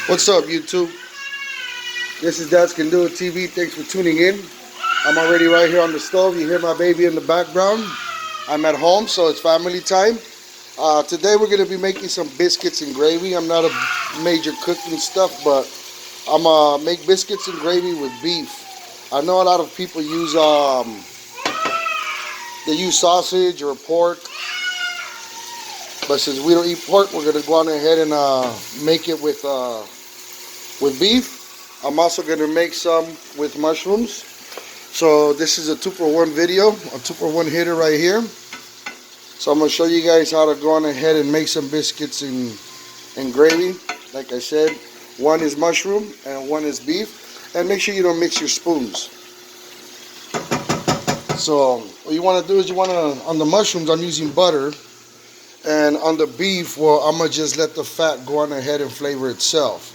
What's up, YouTube? This is Dads Can Do It TV. Thanks for tuning in. I'm already right here on the stove. You hear my baby in the background. I'm at home, so it's family time. Today we're going to be making some biscuits and gravy. I'm not a major cooking stuff, but I'm going to make biscuits and gravy with beef. I know a lot of people use they use sausage or pork, but since we don't eat pork, we're going to go on ahead and make it with beef. I'm also going to make some with mushrooms. So this is a 2-for-1 video, a 2-for-1 hitter right here. So I'm going to show you guys how to go on ahead and make some biscuits and gravy. Like I said, one is mushroom and one is beef. And make sure you don't mix your spoons. So what you want to do is on the mushrooms, I'm using butter. And on the beef, well, I'm going to just let the fat go on ahead and flavor itself.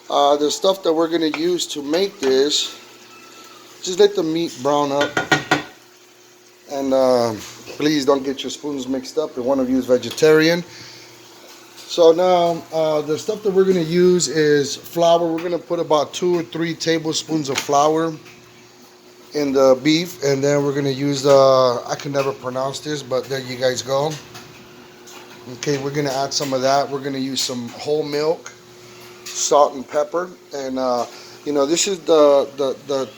The stuff that we're going to use to make this, just let the meat brown up. And please don't get your spoons mixed up if one of you is vegetarian. So now the stuff that we're going to use is flour. We're going to put about 2 or 3 tablespoons of flour in the beef. And then we're going to use I can never pronounce this, but there you guys go. Okay, we're going to add some of that. We're going to use some whole milk, salt and pepper, and this is the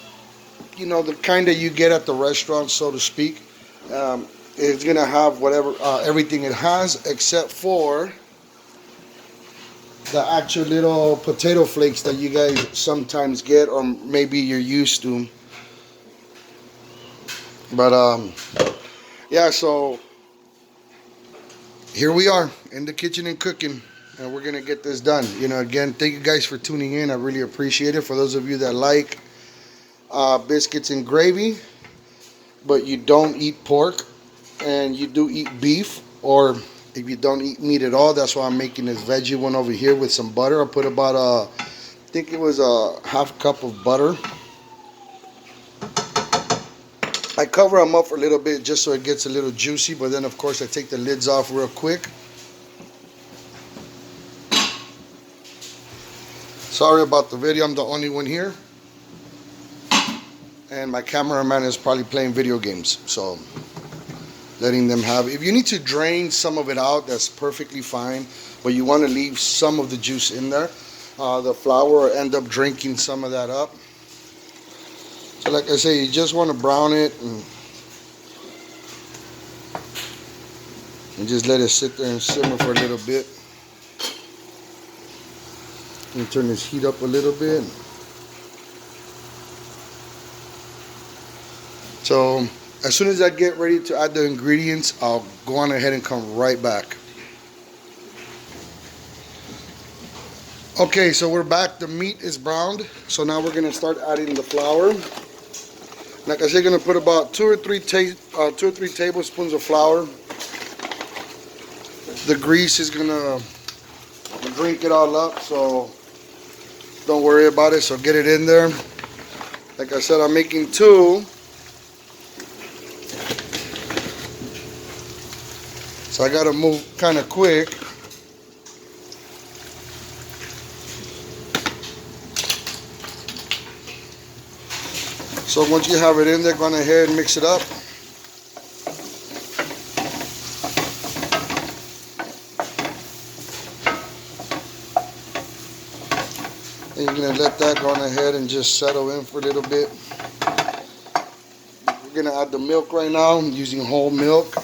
kind that you get at the restaurant, so to speak. It's gonna have whatever everything it has except for the actual little potato flakes that you guys sometimes get, or maybe you're used to. But yeah, so here we are in the kitchen and cooking. And we're going to get this done. Again, thank you guys for tuning in. I really appreciate it. For those of you that like biscuits and gravy, but you don't eat pork, and you do eat beef, or if you don't eat meat at all, that's why I'm making this veggie one over here with some butter. I put about, I think it was a half cup of butter. I cover them up for a little bit just so it gets a little juicy, but then of course I take the lids off real quick. Sorry about the video, I'm the only one here. And my cameraman is probably playing video games, so letting them have it. If you need to drain some of it out, that's perfectly fine. But you want to leave some of the juice in there. The flour will end up drinking some of that up. So like I say, you just want to brown it and just let it sit there and simmer for a little bit. Let me turn this heat up a little bit. So as soon as I get ready to add the ingredients, I'll go on ahead and come right back. Okay, so we're back. The meat is browned. So now we're going to start adding the flour. Like I said, going to put about 2 or 3 tablespoons of flour. The grease is going to drink it all up, so don't worry about it. So get it in there. Like I said, I'm making 2. So I got to move kind of quick. So once you have it in there, go ahead and mix it up. And you're going to let that go on ahead and just settle in for a little bit. We're going to add the milk right now. I'm using whole milk.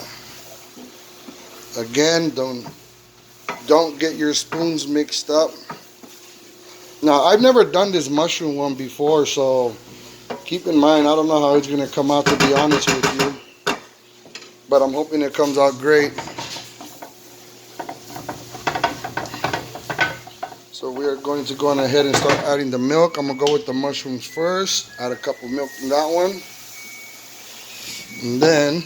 Again, don't get your spoons mixed up. Now, I've never done this mushroom one before, so keep in mind, I don't know how it's going to come out, to be honest with you. But I'm hoping it comes out great. So we are going to go on ahead and start adding the milk. I'm going to go with the mushrooms first. Add a cup of milk in that one. And then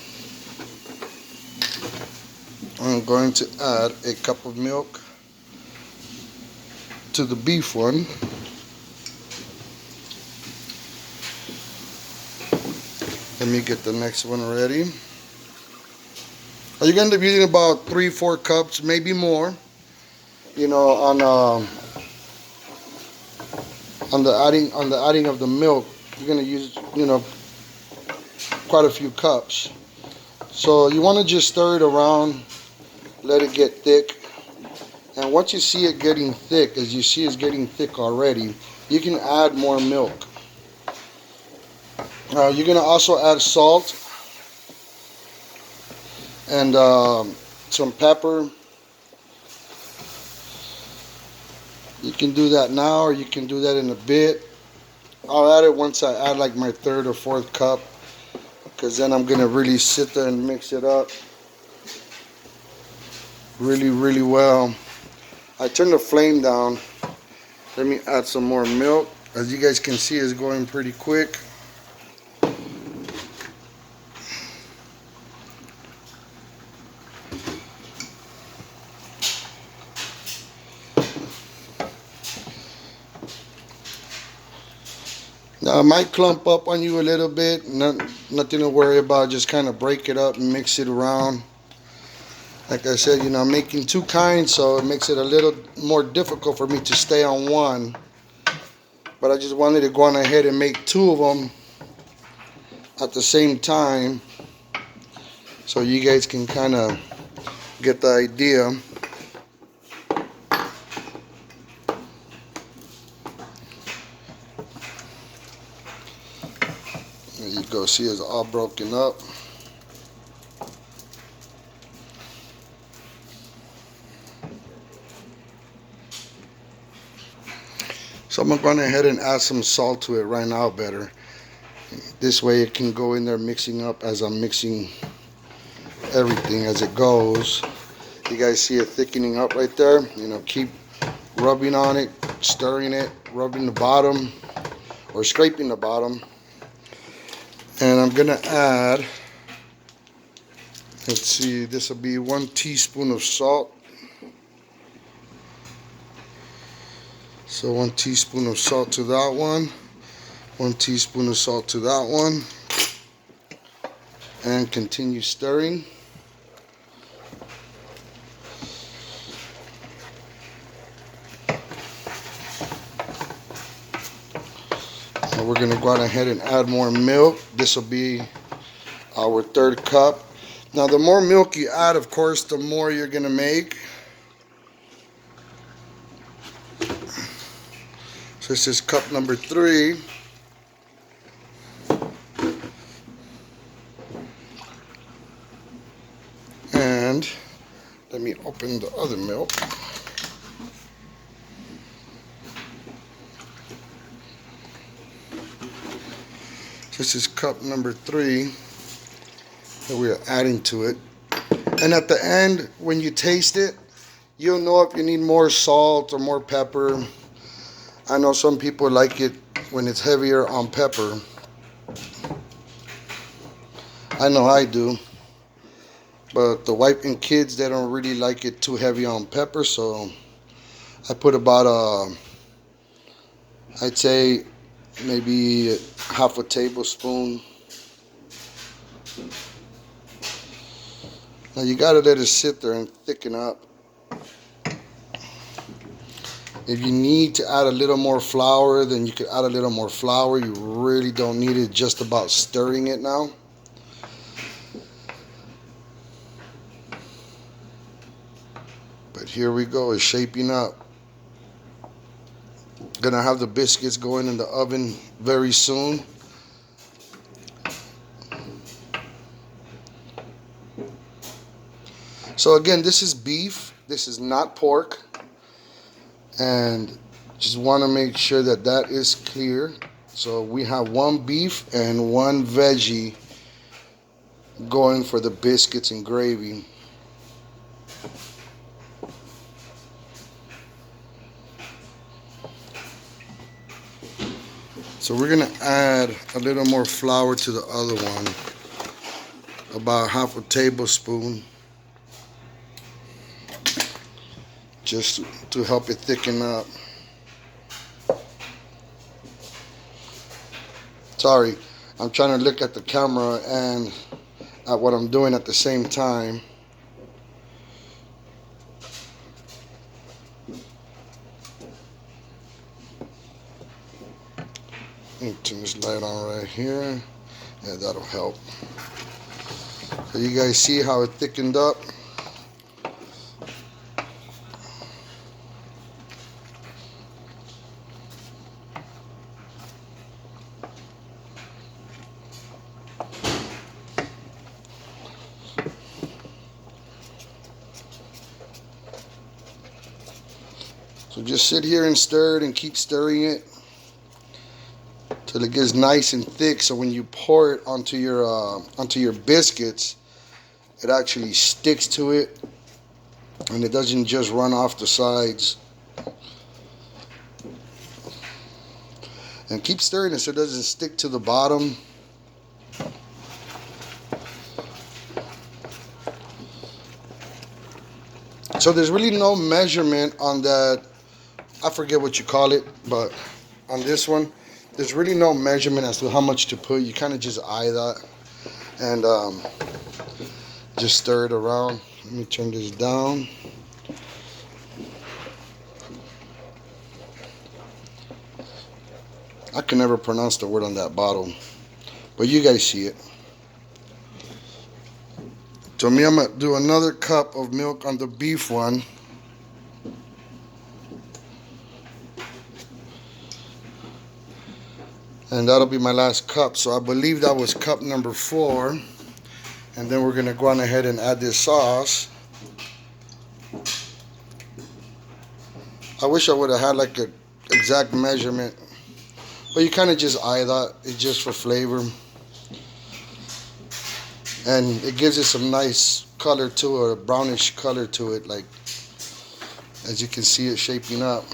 I'm going to add a cup of milk to the beef one. Let me get the next one ready. You're going to be using about 3-4 cups, maybe more. On on the adding of the milk, you're gonna use, quite a few cups. So you want to just stir it around, let it get thick. And once you see it getting thick, as you see it's getting thick already, you can add more milk. You're gonna also add salt and some pepper. You can do that now, or you can do that in a bit. I'll add it once I add like my third or fourth cup, because then I'm gonna really sit there and mix it up really well. I turn the flame down. Let me add some more milk. As you guys can see, it's going pretty quick. Now it might clump up on you a little bit. Nothing to worry about. Just kind of break it up and mix it around. Like I said, I'm making two kinds, so it makes it a little more difficult for me to stay on one. But I just wanted to go on ahead and make two of them at the same time, so you guys can kind of get the idea. There you go. See, it's all broken up. So I'm going ahead and add some salt to it right now better. This way it can go in there mixing up as I'm mixing everything as it goes. You guys see it thickening up right there? Keep rubbing on it, stirring it, rubbing the bottom or scraping the bottom. And I'm gonna add, let's see, this will be 1 teaspoon of salt. So 1 teaspoon of salt to that one, 1 teaspoon of salt to that one, and continue stirring. Now we're going to go ahead and add more milk. This will be our third cup. Now the more milk you add, of course, the more you're going to make. So this is cup number 3. And let me open the other milk. This is cup number 3 that we are adding to it. And at the end, when you taste it, you'll know if you need more salt or more pepper. I know some people like it when it's heavier on pepper. I know I do. But the wife and kids, they don't really like it too heavy on pepper, so I put about I'd say maybe half a tablespoon. Now you gotta let it sit there and thicken up. If you need to add a little more flour, then you can add a little more flour. You really don't need it, just about stirring it now. But here we go, it's shaping up. Gonna have the biscuits going in the oven very soon. So again, this is beef, this is not pork. And just want to make sure that that is clear. So we have 1 beef and 1 veggie going for the biscuits and gravy. So we're gonna add a little more flour to the other one, about half a tablespoon, just to help it thicken up. Sorry, I'm trying to look at the camera and at what I'm doing at the same time. Let me turn this light on right here. Yeah, that'll help. So you guys see how it thickened up? So just sit here and stir it and keep stirring it till it gets nice and thick. So when you pour it onto your biscuits, it actually sticks to it and it doesn't just run off the sides. And keep stirring it so it doesn't stick to the bottom. So there's really no measurement on that. I forget what you call it, but on this one, there's really no measurement as to how much to put. You kind of just eye that and just stir it around. Let me turn this down. I can never pronounce the word on that bottle, but you guys see it. So me, I'm gonna do another cup of milk on the beef one. And that'll be my last cup. So I believe that was cup number 4. And then we're gonna go on ahead and add this sauce. I wish I would have had like an exact measurement, but you kind of just eye that. It's just for flavor. And it gives it some nice color to it, a brownish color to it, like as you can see it shaping up.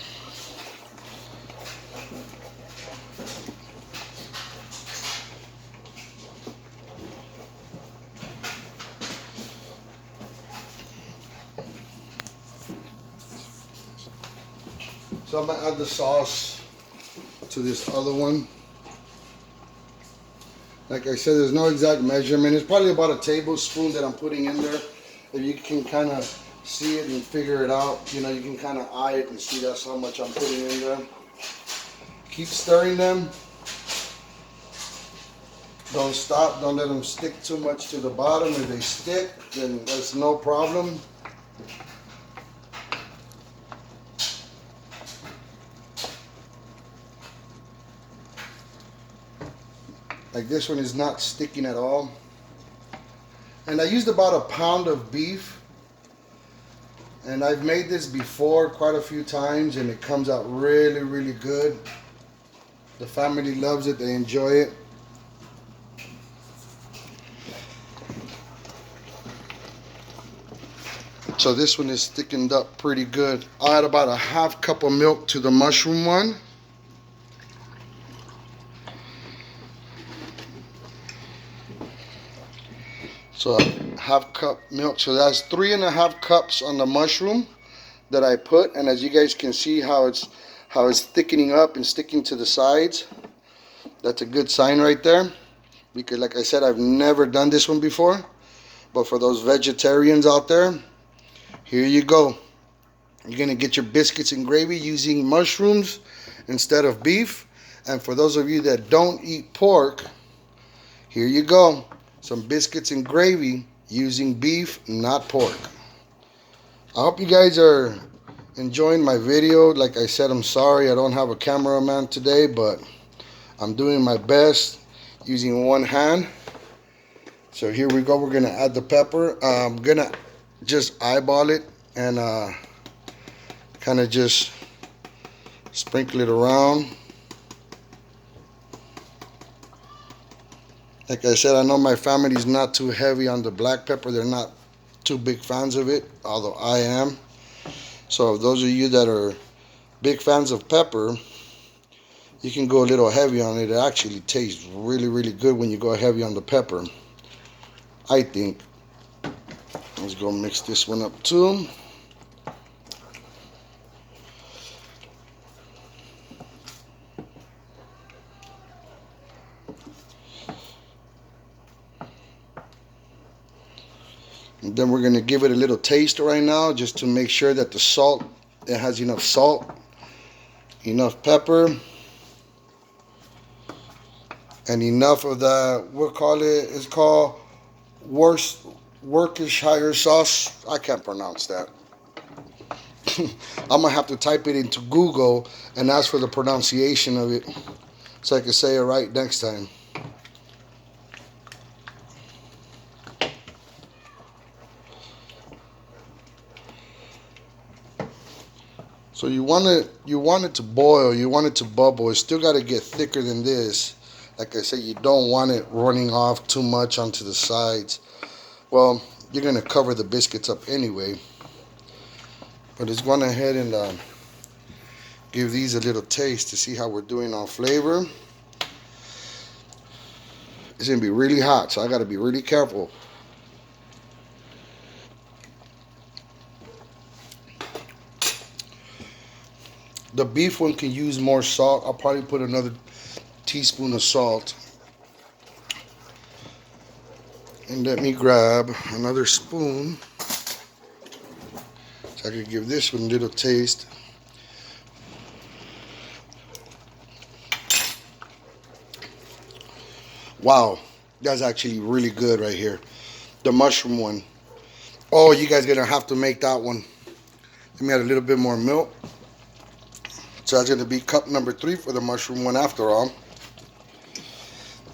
So I'm gonna add the sauce to this other one. Like I said, there's no exact measurement. It's probably about a tablespoon that I'm putting in there. If you can kind of see it and figure it out, you know, you can kind of eye it and see that's how much I'm putting in there. Keep stirring them. Don't stop. Don't let them stick too much to the bottom. If they stick, then that's no problem. Like this one is not sticking at all. And I used about a pound of beef. And I've made this before quite a few times and it comes out really, really good. The family loves it, they enjoy it. So this one is thickened up pretty good. I'll add about a half cup of milk to the mushroom one. So a half cup milk. So that's 3.5 cups on the mushroom that I put. And as you guys can see how it's thickening up and sticking to the sides. That's a good sign right there. Because like I said, I've never done this one before. But for those vegetarians out there, here you go. You're gonna get your biscuits and gravy using mushrooms instead of beef. And for those of you that don't eat pork, here you go. Some biscuits and gravy using beef, not pork. I hope you guys are enjoying my video. Like I said, I'm sorry I don't have a cameraman today, but I'm doing my best using one hand. So here we go. We're gonna add the pepper. I'm gonna just eyeball it and kind of just sprinkle it around. Like I said, I know my family's not too heavy on the black pepper. They're not too big fans of it, although I am. So those of you that are big fans of pepper, you can go a little heavy on it. It actually tastes really, really good when you go heavy on the pepper, I think. Let's go mix this one up too. And then we're going to give it a little taste right now just to make sure that the salt, it has enough salt, enough pepper. And enough of that, we'll call it, it's called Worcestershire sauce. I can't pronounce that. I'm gonna have to type it into Google and ask for the pronunciation of it so I can say it right next time. So you want it to boil, you want it to bubble. It's still got to get thicker than this. Like I said, you don't want it running off too much onto the sides. Well, you're gonna cover the biscuits up anyway. But let's go ahead and give these a little taste to see how we're doing on flavor. It's gonna be really hot, so I gotta be really careful. The beef one can use more salt. I'll probably put another teaspoon of salt. And let me grab another spoon so I can give this one a little taste. Wow, that's actually really good right here. The mushroom one. Oh, you guys gonna have to make that one. Let me add a little bit more milk. So that's gonna be cup number 3 for the mushroom one after all.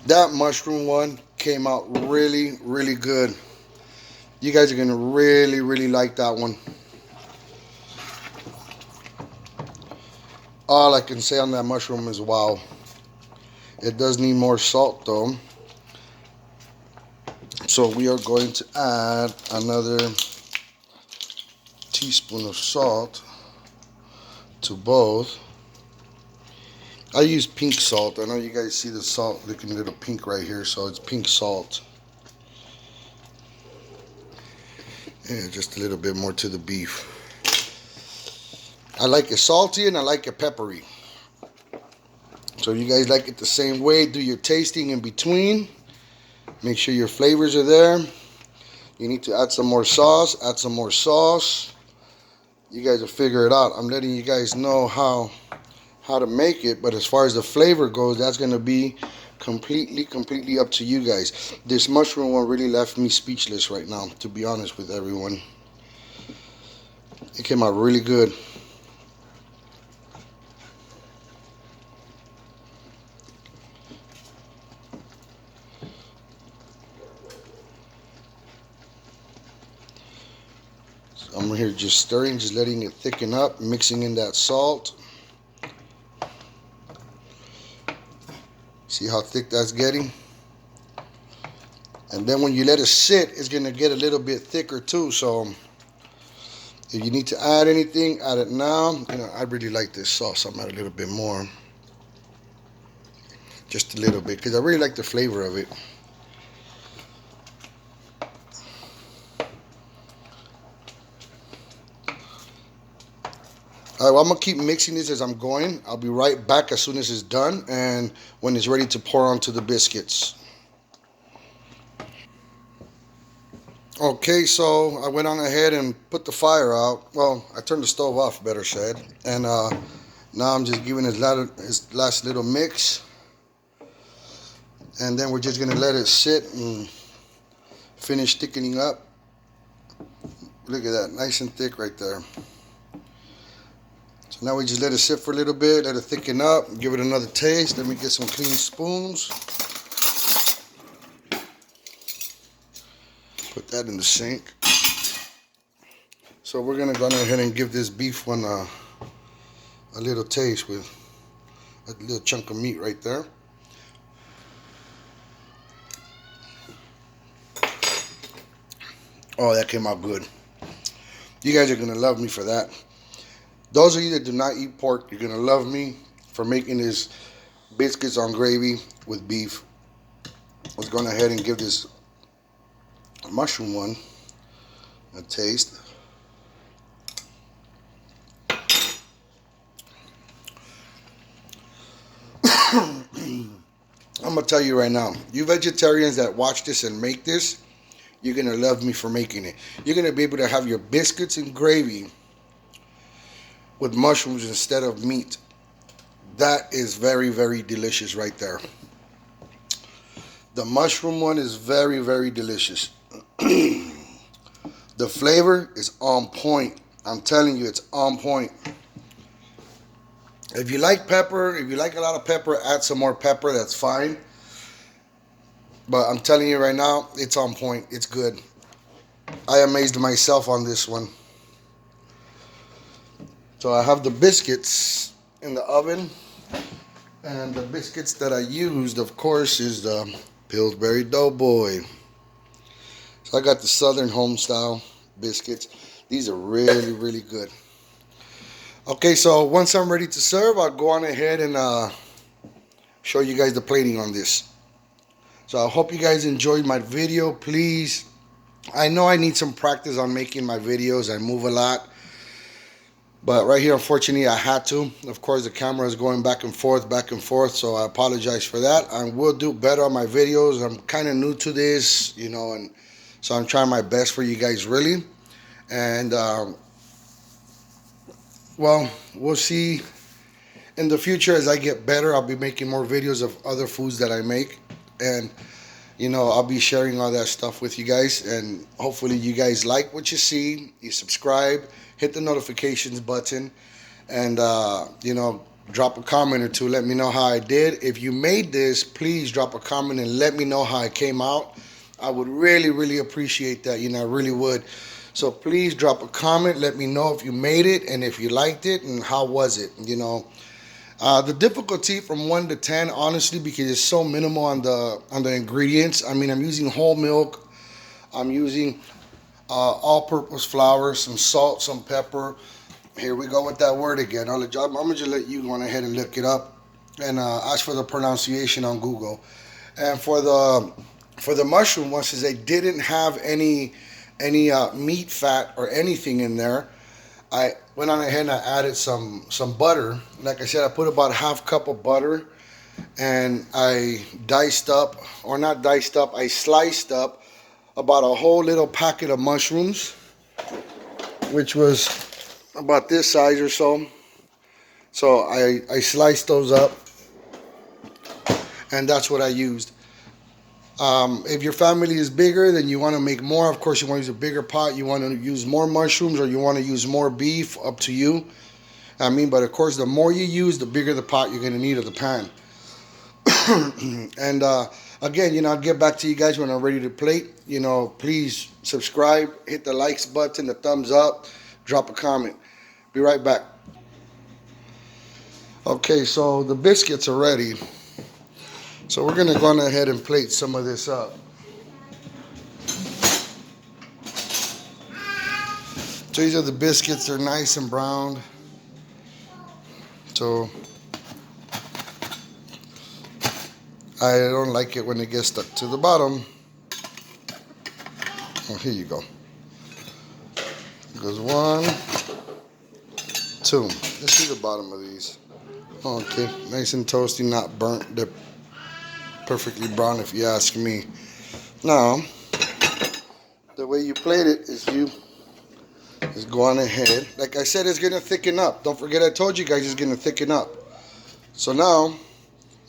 That mushroom one came out really, really good. You guys are gonna really, really like that one. All I can say on that mushroom is wow. It does need more salt though. So we are going to add another teaspoon of salt to both. I use pink salt. I know you guys see the salt looking a little pink right here, so it's pink salt. Yeah, just a little bit more to the beef. I like it salty and I like it peppery. So if you guys like it the same way, do your tasting in between. Make sure your flavors are there. You need to add some more sauce. Add some more sauce. You guys will figure it out. I'm letting you guys know how to make it, but as far as the flavor goes, that's going to be completely up to you guys. This mushroom one really left me speechless right now, to be honest with everyone. It came out really good. So I'm here just stirring, just letting it thicken up, mixing in that salt. See how thick that's getting? And then when you let it sit, it's going to get a little bit thicker too. So if you need to add anything, add it now. You know, I really like this sauce. I'm add a little bit more. Just a little bit, because I really like the flavor of it. Alright, well, I'm going to keep mixing this as I'm going. I'll be right back as soon as it's done and when it's ready to pour onto the biscuits. Okay, so I went on ahead and put the fire out. Well, I turned the stove off, better said. And now I'm just giving his last little mix. And then we're just going to let it sit and finish thickening up. Look at that, nice and thick right there. So now we just let it sit for a little bit, let it thicken up, give it another taste. Let me get some clean spoons. Put that in the sink. So we're gonna go ahead and give this beef one a little taste with a little chunk of meat right there. Oh, that came out good. You guys are gonna love me for that. Those of you that do not eat pork, you're going to love me for making this biscuits on gravy with beef. Let's go ahead and give this mushroom one a taste. I'm going to tell you right now, you vegetarians that watch this and make this, you're going to love me for making it. You're going to be able to have your biscuits and gravy with mushrooms instead of meat. That is very, very delicious right there. The mushroom one is very, very delicious. The flavor is on point. I'm telling you, it's on point. If you like pepper, if you like a lot of pepper, add some more pepper. That's fine. But I'm telling you right now, it's on point. It's good. I amazed myself on this one. So I have the biscuits in the oven. And the biscuits that I used, of course, is the Pillsbury Doughboy. So I got the Southern Home Style biscuits. These are really, really good. Okay, so once I'm ready to serve, I'll go on ahead and show you guys the plating on this. So I hope you guys enjoyed my video. Please, I know I need some practice on making my videos. I move a lot. But right here, unfortunately, I had to. Of course, the camera is going back and forth, so I apologize for that. I will do better on my videos. I'm kind of new to this, you know, and so I'm trying my best for you guys, really. And, well, we'll see in the future as I get better. I'll be making more videos of other foods that I make. And, you know, I'll be sharing all that stuff with you guys. And hopefully you guys like what you see. You subscribe. Hit the notifications button, and you know, drop a comment or two. Let me know how I did. If you made this, please drop a comment and let me know how it came out. I would really, really appreciate that. You know, I really would. So please drop a comment. Let me know if you made it and if you liked it and how was it. You know, the difficulty from 1 to 10, honestly, because it's so minimal on the ingredients. I mean, I'm using whole milk. I'm using all-purpose flour, some salt, some pepper. Here we go with that word again. I'm gonna just let you go on ahead and look it up and ask for the pronunciation on Google. And for the mushroom ones, since they didn't have any meat, fat, or anything in there, I went on ahead and I added some butter. Like I said, I put about ½ cup of butter, and I diced up, or not diced up, I sliced up about a whole little packet of mushrooms, which was about this size or so. So I sliced those up, and that's what I used. If your family is bigger, then you want to make more. Of course, you want to use a bigger pot. You want to use more mushrooms, or you want to use more beef, up to you. I mean, but of course, the more you use, the bigger the pot you're going to need, of the pan. And again, you know, I'll get back to you guys when I'm ready to plate. You know, please subscribe, hit the likes button, the thumbs up, drop a comment. Be right back. Okay, so the biscuits are ready. So we're going to go on ahead and plate some of this up. So these are the biscuits. They're nice and browned. So I don't like it when it gets stuck to the bottom. Oh, here you go. It goes 1, 2. Let's see the bottom of these. Okay, nice and toasty, not burnt. They're perfectly brown, if you ask me. Now, the way you plate it is you just go on ahead. Like I said, it's gonna thicken up. Don't forget, I told you guys it's gonna thicken up. So now,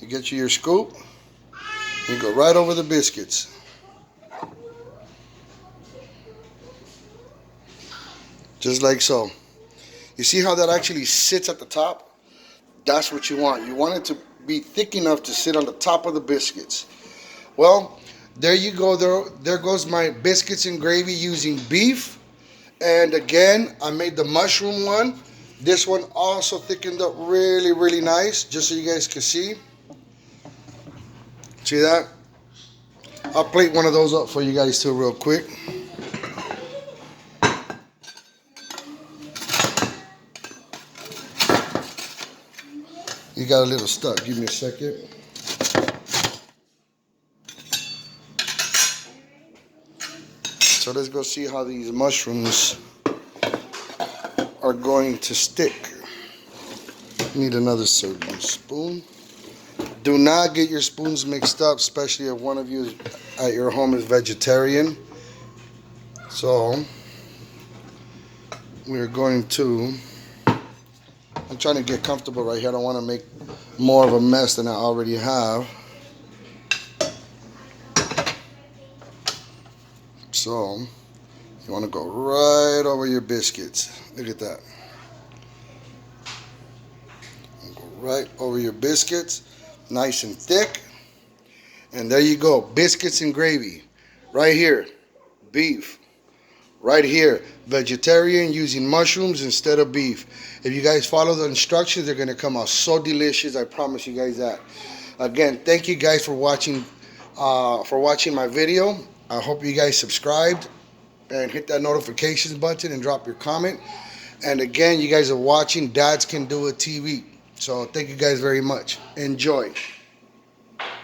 you get your scoop. You go right over the biscuits. Just like so. You see how that actually sits at the top? That's what you want. You want it to be thick enough to sit on the top of the biscuits. Well, there you go. There goes my biscuits and gravy using beef. And again, I made the mushroom one. This one also thickened up really, really nice, just so you guys can see. See that? I'll plate one of those up for you guys too real quick. You got a little stuck. Give me a second. So let's go see how these mushrooms are going to stick. Need another serving spoon. Do not get your spoons mixed up, especially if one of you at your home is vegetarian. So we're going to, I'm trying to get comfortable right here. I don't want to make more of a mess than I already have. So you want to go right over your biscuits. Look at that. Go right over your biscuits, nice and thick. And there you go, biscuits and gravy. Right here, beef. Right here, vegetarian, using mushrooms instead of beef. If you guys follow the instructions, they're gonna come out so delicious. I promise you guys that. Again, thank you guys for watching my video. I hope you guys subscribed and hit that notifications button and drop your comment. And again, you guys are watching Dads Can Do It TV. So thank you guys very much. Enjoy.